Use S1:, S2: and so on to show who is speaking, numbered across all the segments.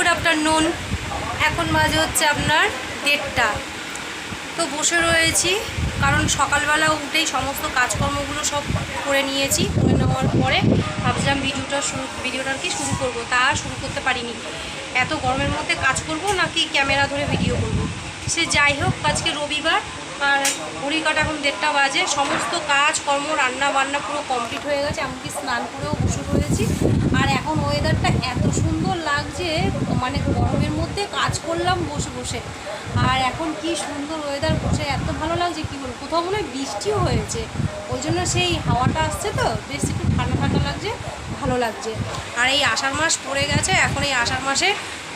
S1: Good afternoon. এখন বাজে হচ্ছে আপনার 1:30। তো বসে রয়েছি, কারণ সকালবেলা উঠেই সমস্ত কাজকর্মগুলো সব করে নিয়েছি। করে নেওয়ার পরে ভাবছিলাম ভিডিওটার কি শুরু করব, তা শুরু করতে পারিনি। এত গরমের মধ্যে কাজ করব নাকি ক্যামেরা ধরে ভিডিও করব। সে যাই হোক, আজকে রবিবার আর ঘড়ি কাটা এখন 1:30 বাজে। সমস্ত কাজকর্ম রান্না বান্না পুরো কমপ্লিট হয়ে গেছে, এমনকি স্নান করেও বসে রয়েছি। আর এখন ওয়েদারটা এত সুন্দর লাগছে, মানে গরমের মধ্যে কাজ করলাম বসে বসে, আর এখন কি সুন্দর ওয়েদার, বসে এত ভালো লাগছে কী বলবো। কোথাও মনে হয় বৃষ্টিও হয়েছে, ওই জন্য সেই হাওয়াটা আসছে তো বেশ একটু ঠান্ডা ঠান্ডা লাগছে, ভালো লাগছে। আর এই আষাঢ় মাস পড়ে গেছে, এখন এই আষাঢ় মাসে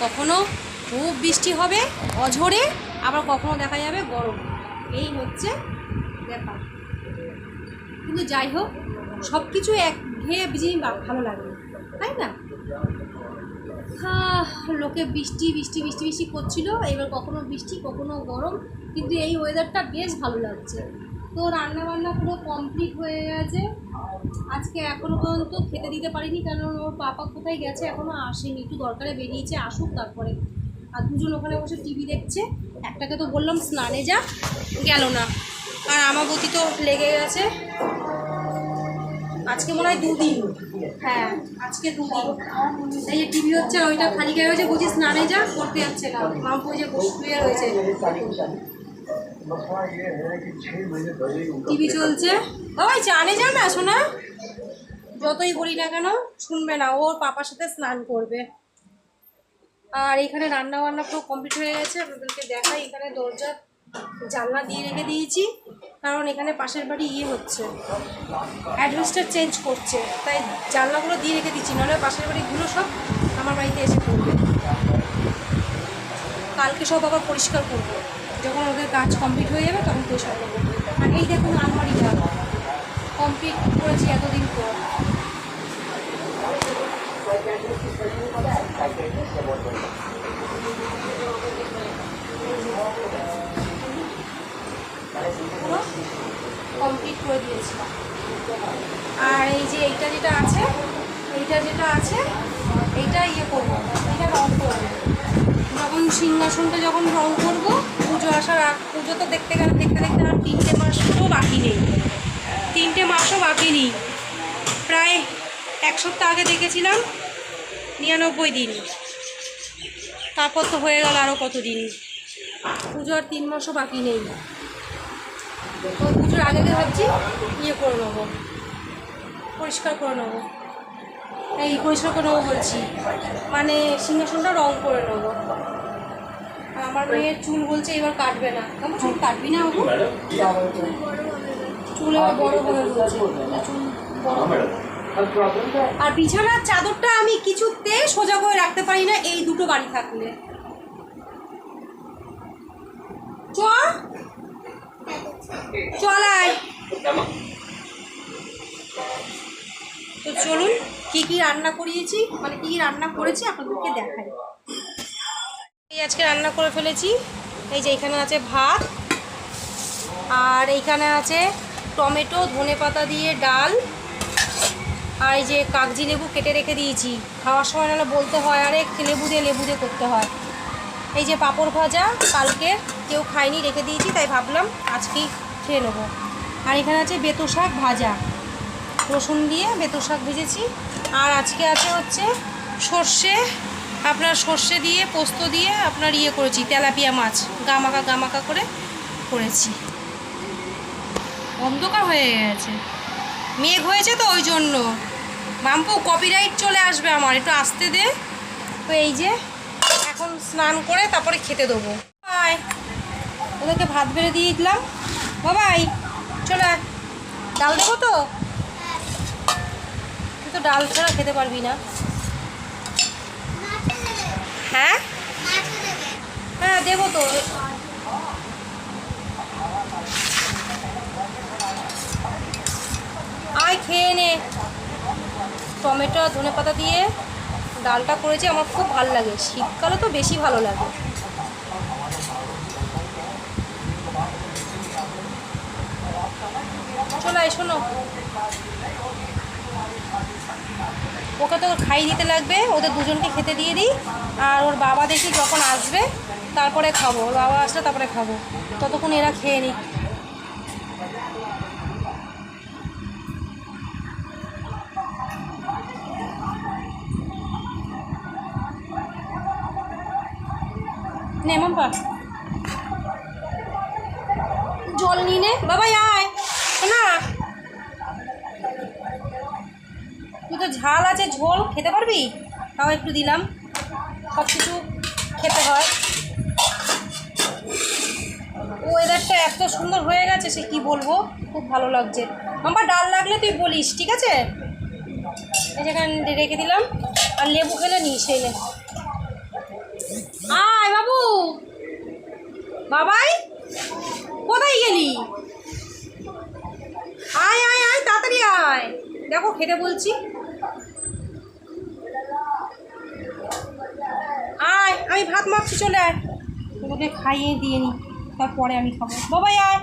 S1: কখনো খুব বৃষ্টি হবে অঝরে, আবার কখনো দেখা যাবে গরম। এই হচ্ছে ব্যাপার। কিন্তু যাই হোক, সব কিছু একঘেয়ে জিনিস ভালো লাগে, তাই না? লোকে বৃষ্টি বৃষ্টি বৃষ্টি বৃষ্টি করছিল, এবার কখনো বৃষ্টি কখনো গরম, কিন্তু এই ওয়েদারটা বেশ ভালো লাগছে। তো রান্নাবান্না পুরো কমপ্লিট হয়ে গেছে। আজকে এখনও পর্যন্ত খেতে দিতে পারিনি, কারণ ওর পাপা কোথায় গেছে এখনও আসেনি, একটু দরকারে বেরিয়েছে, আসুক তারপরে। আর দুজন ওখানে বসে টিভি দেখছে। একটাকে তো বললাম স্নানে যা, গেল না। আর আমাবতী তো লেগে গেছে, আজকে মনে হয় 2 দিন। হ্যাঁ, আজকে 2 দিন। এই যে টিভি হচ্ছে, ওইটা খালি গায়ে হয়েছে, বুঝি স্নানে যা, করতে যাচ্ছে না। মাম্পু যে বসে রয়েছে, টিভি চলছে। ওই জানে যা না শোনা, যতই বলি না কেন শুনবে না, ওর পাপার সাথে স্নান করবে। আর এখানে রান্না বান্না পুরো কমপ্লিট হয়ে গেছে, আপনাদেরকে দেখাই। এখানে দরজা জানলা দিয়ে রেখে দিয়েছি, কারণ এখানে পাশের বাড়ি হচ্ছে, অ্যাডভেস্টার চেঞ্জ করছে, তাই জানলাগুলো দিয়ে রেখে দিচ্ছি, নাহলে পাশের বাড়িগুলো সব আমার বাড়িতে এসে পড়বে। কালকে সব আবার পরিষ্কার করবো, যখন ওদের কাজ কমপ্লিট হয়ে যাবে তখন পরিষ্কার করবো। আর এই দেখুন আলমারিটা কমপ্লিট করেছি এতদিন পর। কমপ্লিট করে দিয়েছি। আর এই যে এইটা যেটা আছে এইটা করবো, এইটা রং করবো। যখন সিংহাসনটা যখন রং করবো, পুজো আসার পুজো তো দেখতে আর 3টে মাসও বাকি নেই। 3টে মাসও বাকি নেই, প্রায় 1 সপ্তাহ আগে দেখেছিলাম 99 দিন, তারপর তো হয়ে গেল আরও কতদিন। পুজো আর 3 মাসও বাকি নেই। তো পুজোর আগে ভাবছি করে নেবো, পরিষ্কার করে নেবো। পরিষ্কার করে নেবো বলছি, মানে সিংহাসনটা রং করে নেবো। আর আমার মেয়ের চুল বলছে এবার কাটবে না। কেমন চুল কাটবি না? চুল এবার বড় হবে বলছে, চুল বড় হবে। আর বিছানার চাদরটা আমি কিছুতে সোজা করে রাখতে পারি না, এই দুটো বাড়ি থাকলে। চলাই তো চলুন, কি রান্না করিয়েছি, মানে কি রান্না করেছি আপনাদেরকে দেখাই। এই আজকে রান্না করে ফেলেছি। এই যে এখানে আছে ভাত, আর এইখানে আছে টমেটো ধনেপাতা দিয়ে ডাল, আর এই যে কাগজি লেবু কেটে রেখে দিয়েছি, খাওয়ার সময় নাহলে বলতে হয় আরে লেবু দিয়ে করতে হয়। এই যে পাঁপড় ভাজা, কালকে কেউ খায়নি রেখে দিয়েছি, তাই ভাবলাম আজকেই খেয়ে নেবো। আর এখানে আছে বেতো শাক ভাজা, রসুন দিয়ে বেতো শাক ভেজেছি। আর আজকে আছে হচ্ছে সর্ষে দিয়ে পোস্ত দিয়ে আপনার করেছি, তেলাপিয়া মাছ গামাকা করে করেছি। অন্ধকার হয়ে গেছে, মেঘ হয়েছে তো ওই জন্য। মাম্পু কপিরাইট চলে আসবে আমার, একটু আসতে দে। তো এই যে এখন স্নান করে তারপরে খেতে দেবো। বাই, ওদেরকে ভাত বেড়ে দিয়ে দিলাম। বাবাই চলে, ডাল দেবো তো? তুই তো ডাল ছাড়া খেতে পারবি না। হ্যাঁ হ্যাঁ দেবো তো। আয় খেয়ে নে। টমেটো আর ধনেপাতা দিয়ে ডালটা করেছি, আমার খুব ভালো লাগে, শীতকালে তো বেশি ভালো লাগে। চলো শোনো, ওকে তো খাইয়ে দিতে লাগবে, ওদের দুজনকে খেতে দিয়ে দিই। আর ওর বাবা দেখি যখন আসবে তারপরে খাবো, ওর বাবা আসলে তারপরে খাবো, ততক্ষণ এরা খেয়ে নিক। নে মাম্পা জল নিয়ে নে, বাবা আয় না। তুই তো ঝাল আছে, ঝোল খেতে পারবি? তাও একটু দিলাম, সব কিছু খেতে হয়। ওয়েদারটা এত সুন্দর হয়ে গেছে, সে কি বলবো, খুব ভালো লাগছে। মাম্পা ডাল লাগলে তুই বলিস, ঠিক আছে? এই যেখানে রেখে দিলাম। আর লেবু খেলে নিস, এই নে। আয় বাবু, বাবাই কোথায় গেলি? আয় আয় আয়, তাড়াতাড়ি আয়, দেখো খেতে বলছি। আয়, আমি ভাত মাখছি, চলে আয়। তোকে খাইয়ে দিয়ে নি, তারপরে আমি খাবো। বাবাই আয়।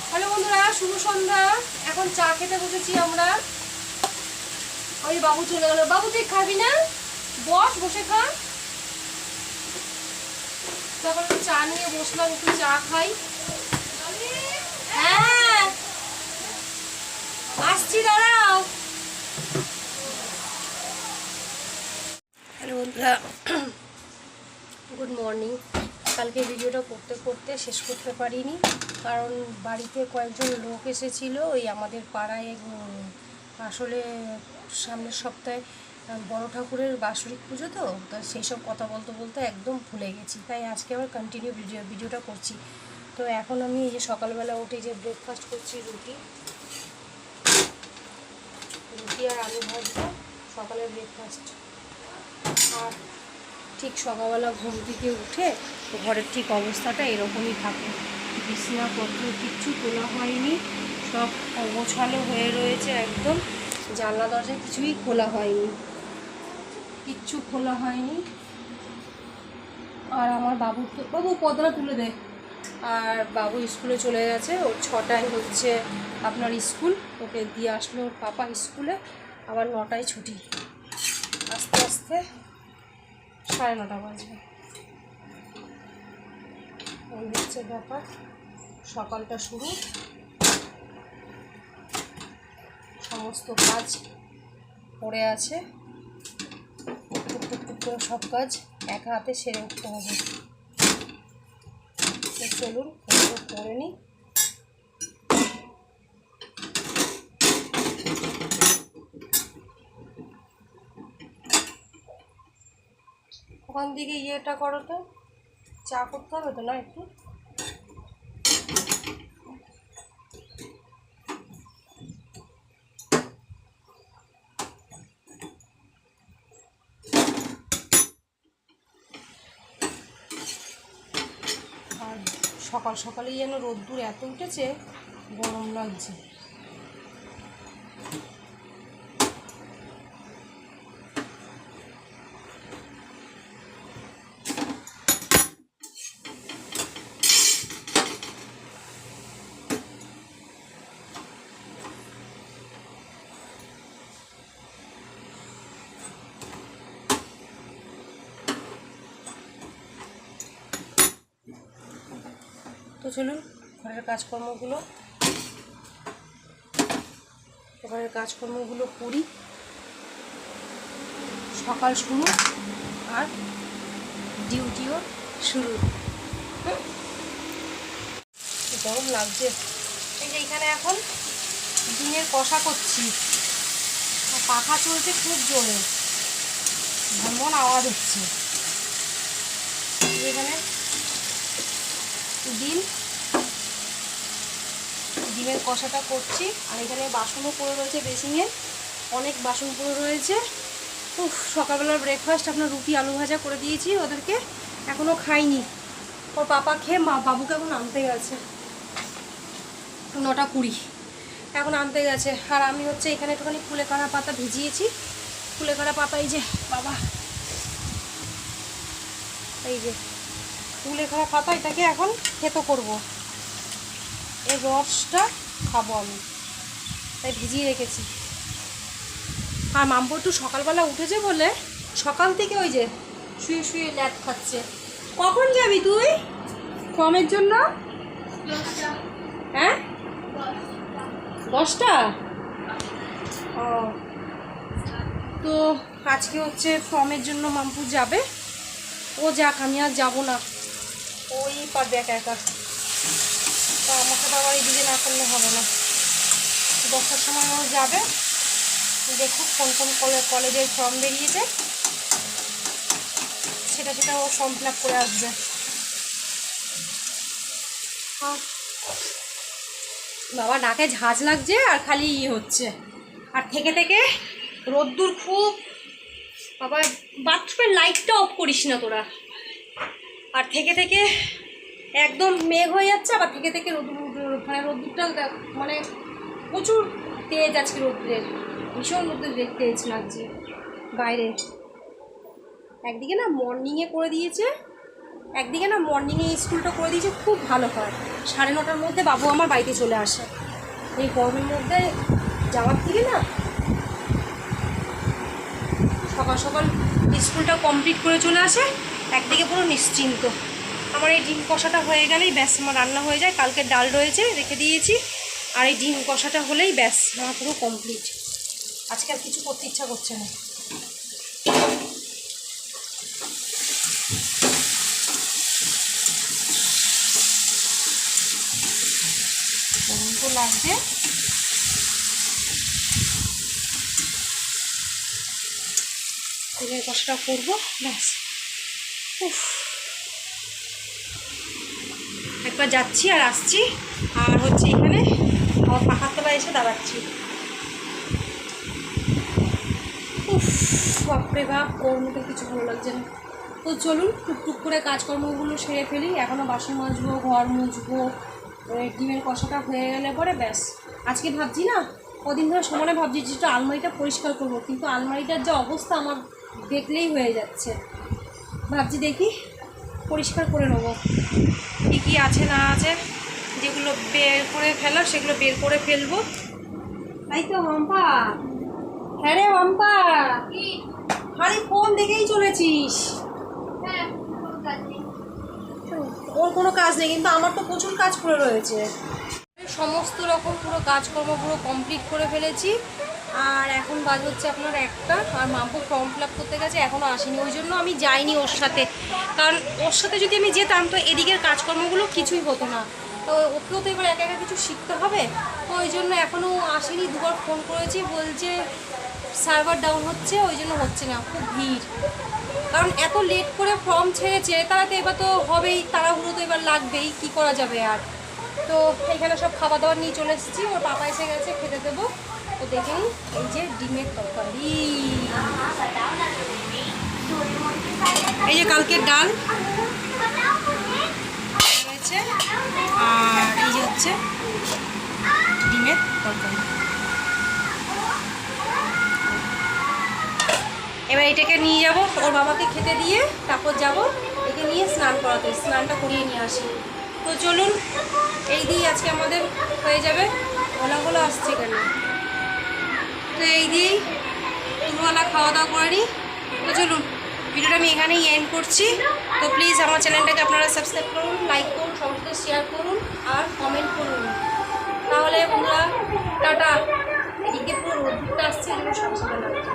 S1: হ্যালো বন্ধুরা, শুভ সন্ধ্যা। এখন চা খেতে বসেছি আমরা। ওই বাবু চলে গেল। বাবু তুই খাবি না? বস, বসে খা। তারপর চা নিয়ে বসলাম, একটু চা খাই। হ্যাঁ আসছি, দাঁড়াও। হ্যালো বন্ধুরা, গুড মর্নিং। কালকে ভিডিওটা করতে করতে শেষ করতে পারিনি, কারণ বাড়িতে কয়েকজন লোক এসেছিল। ওই আমাদের পাড়ায় আসলে সামনের সপ্তাহে বড় ঠাকুরের বাৎসরিক পুজো, তো সেই সব কথা বলতে বলতে একদম ভুলে গেছি। তাই আজকে আবার কন্টিনিউ ভিডিওটা করছি। তো এখন আমি এই যে সকালবেলা উঠে যে ব্রেকফাস্ট করছি, রুটি আর আলু ভাজা, সকালের ব্রেকফাস্ট। আর ঠিক সকালবেলা ঘুম থেকে উঠে ঘরের ঠিক অবস্থাটা এরকমই থাকে। বিছানাপত্র কিচ্ছু তোলা হয়নি, সব অগোছালো হয়ে রয়েছে একদম। জানলা দরজা কিছুই খোলা হয়নি, কিচ্ছু খোলা হয়নি। আর আমার বাবুর তো, বাবু পর্দাটা তুলে দে। আর বাবু স্কুলে চলে গেছে, ওর 6টায় হচ্ছে আপনার স্কুল, ওকে দিয়ে আসলো ওর পাপা স্কুলে। আবার 9টায় ছুটি, আস্তে আস্তে 9:30 বাজবে। এই হচ্ছে ব্যাপার, সকালটা শুরু। সমস্ত কাজ পড়ে আছে, টুকটুক করে সব কাজ এক হাতে সেরে উঠতে হবে। চলুন করে নিই। ওখান দিকে ইয়েটা করো তো, চা করতে হবে তো না একটু। আর সকাল সকালেই যেন রোদ্দুর এত উঠেছে, গরম লাগছে। তো চলুন ঘরের কাজকর্মগুলো করি। সকাল শুরু আর ডিউটিও শুরু। গরম লাগছে। এই যে এখানে এখন ডিমের কষা করছি, পাখা চলছে খুব জোরে, ভনভন আওয়াজ হচ্ছে। এখানে ডিমের কষাটা করছি। আর এখানে বাসনও পড়ে রয়েছে, বেসিংয়ে অনেক বাসন পড়ে রয়েছে। সকালবেলার ব্রেকফাস্ট আপনার রুটি আলু ভাজা করে দিয়েছি ওদেরকে, এখনও খাইনি। ওর পাপা খেয়ে বাবুকে এখন আনতে গেছে, 9:20 এখন আনতে গেছে। আর আমি হচ্ছে এখানে একটুখানি কুলেখাড়া পাতা ভিজিয়েছি। কুলেখাড়া পাতা, এই যে বাবা, এই যে কুলেখাড়া পাতা, এটাকে এখন থেতো করব। এর রসটা খাবো আমি। তাই ভিজিয়ে রেখেছি। আর মাম্পু একটু সকালবেলা উঠেছে বলে সকাল থেকে ওই যে শুয়ে শুয়ে ল্যাদ খাচ্ছে। কখন যাবি তুই ফর্মের জন্য? হ্যাঁ 10টা। ও তো আজকে হচ্ছে ফর্মের জন্য মাম্পু যাবে। ও যাক, আমি আর যাবো না, ওই পারবে একা একা। তো আমাকে তো আবার এদিকে না করলে হবে না। 10টার সময় ও যাবে, দেখুক কোন কোন কলেজের ফর্ম বেরিয়েছে, সেটা ও ফর্ম ফিল আপ করে আসবে। বাবা ডাকে ঝাঁজ লাগছে আর খালি হচ্ছে, আর থেকে থেকে রোদ্দুর খুব। বাবা বাথরুমের লাইটটা অফ করিস না তোরা। আর থেকে থেকে একদম মেঘ হয়ে যাচ্ছে, আবার থেকে থেকে মানে রোদ্দুরটা মানে প্রচুর তেজ আজকে রোদ্দুরের, ভীষণ রোদ্দুর তেজ লাগছে বাইরে। একদিকে না মর্নিংয়ে করে দিয়েছে, একদিকে না মর্নিংয়ে স্কুলটা করে দিয়েছে, খুব ভালো হয়। 9:30টার মধ্যে বাবু আমার বাড়িতে চলে আসে। এই গরমের মধ্যে যাওয়ার থেকে না সকাল সকাল স্কুলটা কমপ্লিট করে চলে আসে, একদিকে পুরো নিশ্চিন্ত। আমার এই ডিম কষাটা হয়ে গেলেই ব্যাস আমার রান্না হয়ে যায়। কালকে ডাল রয়েছে রেখে দিয়েছি, আর এই ডিম কষাটা হলেই ব্যাস আমার পুরো কমপ্লিট। আজকে আর কিছু করতে ইচ্ছা করছে না। তো লাগবে তেলের কষাটা করবো ব্যাস। একবার যাচ্ছি আর আসছি, আর হচ্ছে এখানে আমার পাখার তলায় এসে দাঁড়াচ্ছি। বাপরে বাপ, গরমে কিছু ভালো লাগছে না। তো চলুন টুকটুক করে কাজকর্মগুলো সেরে ফেলি। এখনও বাসন মাজবো, ঘর মুছবো, ডিমের কষাটা হয়ে গেলে পরে ব্যাস। আজকে ভাবছি না, কদিন ধরে সমানে ভাবছি যে একটু আলমারিটা পরিষ্কার করবো, কিন্তু আলমারিটার যে অবস্থা আমার দেখলেই হয়ে যাচ্ছে। ভাবছি দেখি পরিষ্কার করে নেবো, কী কী আছে না আছে, যেগুলো বের করে ফেলা সেগুলো বের করে ফেলবো। তাই তো মাম্পা? হ্যাঁ রে মাম্পা, খালি ফোন দেখেই চলেছিস। ওর কোনো কাজ নেই, কিন্তু আমার তো প্রচুর কাজ করে রয়েছে। সমস্ত রকম পুরো কাজকর্ম পুরো কমপ্লিট করে ফেলেছি। আর এখন বাজ হচ্ছে আপনার 1টা, আর মাম্পু ফর্ম ফিল আপ করতে গেছে, এখনও আসেনি। ওই জন্য আমি যাইনি ওর সাথে, কারণ ওর সাথে যদি আমি যেতাম তো এদিকের কাজকর্মগুলো কিছুই হতো না। তো ওকেও তো এবার একা একা কিছু শিখতে হবে, তো ওই জন্য এখনও আসেনি। দুবার ফোন করেছি, বলছে সার্ভার ডাউন হচ্ছে, ওই জন্য হচ্ছে না, খুব ভিড়। কারণ এত লেট করে ফর্ম ছেড়েছে, তারা তো এবার তো হবেই, তাড়াহুড়ো তো এবার লাগবেই, কি করা যাবে আর। তো এখানে সব খাবার দাবার নিয়ে চলে এসেছি, ওর পাপা এসে গেছে, খেতে দেবো। তো দেখেন এই যে ডিমের তরকারি, এই যে কালকের ডাল রয়েছে, আর এই যে হচ্ছে ডিমের তরকারি। এবার এটাকে নিয়ে যাব ওর বাবাকে খেতে দিয়ে, তারপর যাব একে নিয়ে স্নান করাতে, স্নানটা করিয়ে নিয়ে আসি। তো চলুন, এই দিয়েই আজকে আমাদের হয়ে যাবে। গোলা আসছে কেন? তো এই দিয়েই দুপুরবেলা খাওয়া দাওয়া করে নিই। তো চলুন, ভিডিওটা আমি এখানেই এন্ড করছি। তো প্লিজ আমার চ্যানেলটাকে আপনারা সাবস্ক্রাইব করুন, লাইক করুন, সবার সাথে শেয়ার করুন, আর কমেন্ট করুন। তাহলে বন্ধুরা টাটা। এদিকে পুরো রোদ্দুরটা আসছে, এগুলো সাথে সাথে লাগছে।